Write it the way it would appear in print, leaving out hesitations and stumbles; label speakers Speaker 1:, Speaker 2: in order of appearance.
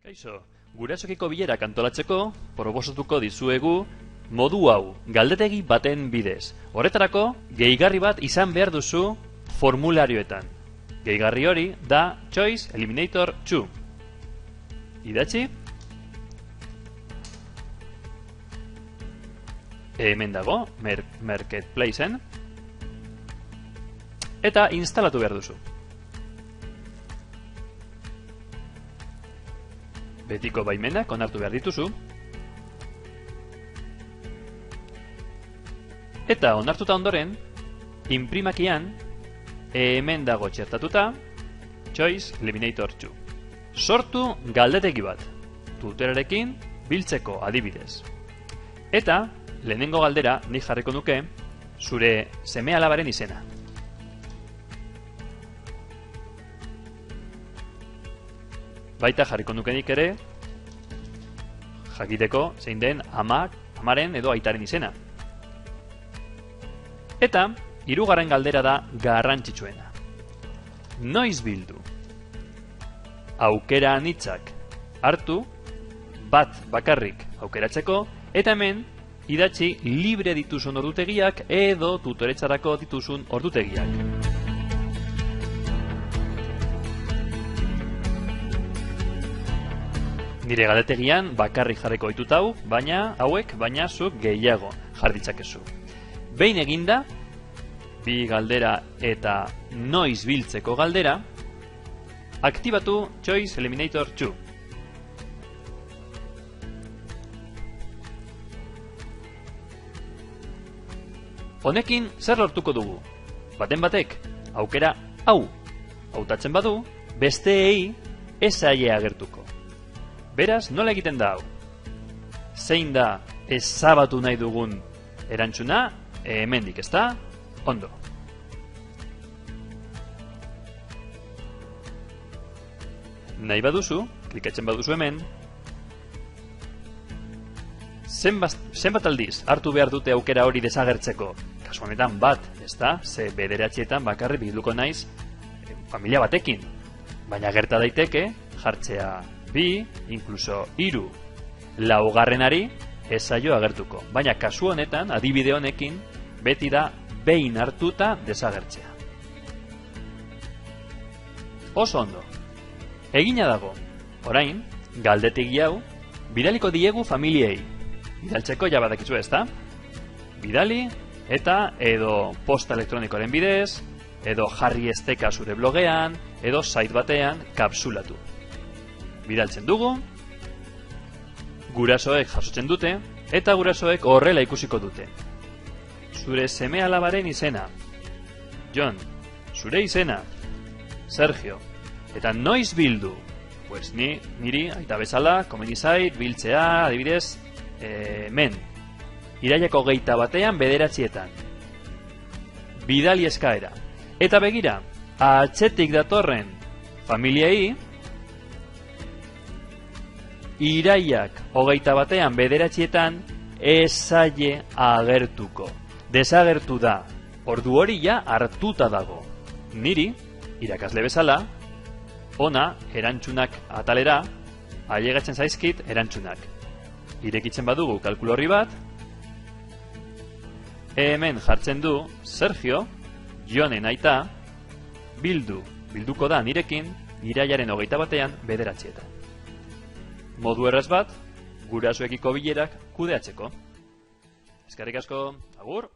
Speaker 1: Kaixo, gurasokiko bilerak antolatzeko proposatuko dizuegu modu hau galdetegi baten bidez. Horretarako, gehigarri bat izan behar duzu formularioetan. Gehigarri hori da Choice Eliminator 2. Idatzi. Hemen dago, Marketplaceen. Eta instalatu behar duzu. Betiko baimenak onartu behar dituzu. Eta onartuta ondoren, inprimakian, hemen dago txertatuta, Choice Eliminator 2. Sortu galdetegi bat, tuterarekin biltzeko adibidez. Eta, lehenengo galdera, nik jarriko nuke, zure seme-alabaren izena. Baita jarriko nukenik ere, jakiteko zein den amaren edo aitaren izena. Eta, hirugarren galdera da garrantzitsuena. Noiz bildu? Aukera anitzak hartu, bat bakarrik aukeratzeko, eta hemen idatzi libre dituzun ordutegiak edo tutoretzarako dituzun ordutegiak. Nire galdetegian bakarrik jarriko ditut hau, baina zuk gehiago jar ditzakezu. Behin eginda, bi galdera eta noiz biltzeko galdera, aktibatu Choice Eliminator 2. Honekin zer lortuko dugu? Baten batek, aukera hau hautatzen badu, besteei ez zaie agertuko. Beraz, nola egiten da hau? Zein da ezabatu nahi dugun erantzuna? Hemendik, ezta? Ondo. Nahi baduzu, klikatzen baduzu hemen, zenbat aldiz hartu behar dute aukera hori desagertzeko? Kasu honetan bat, ezta? Ze bederatzietan bakarrik bilduko naiz familia batekin. Baina gerta daiteke jartzea 2, inkluso 3, laugarrenari ez zaio agertuko. Baina kasu honetan, adibide honekin, beti da behin hartuta desagertzea. Oso ondo. Egina dago. Orain, galdetegi hau, bidaliko diegu familiei. Bidaltzeko ja badakizu, ezta? Bidali eta edo posta elektronikoaren bidez, edo jarri esteka zure blogean, edo site batean kapsulatu. Bidaltzen dugu, gurasoek jasotzen dute, eta gurasoek horrela ikusiko dute. Zure seme-alabaren izena, Jon, zure izena, Sergio, eta noiz bildu? Pues niri, aita bezala, komeni zait, biltzea, adibidez, men, iraileko 21 bederatzietan. Bidali eskaera. Eta begira, atzetik datorren familiei, irailak 21 bederatzietan ez zaie agertuko. Desagertu da. Ordu hori ja hartuta dago. Niri, irakasle bezala, ona erantzunak atalera, ailegatzen zaizkit erantzunak. Irekitzen badugu kalkulu horri bat, hemen jartzen du Sergio, Jonen aita, bilduko da nirekin, irailaren 21 bederatzietan. Modu erraz bat, gurasoekiko bilerak kudeatzeko. Eskerrik asko, agur!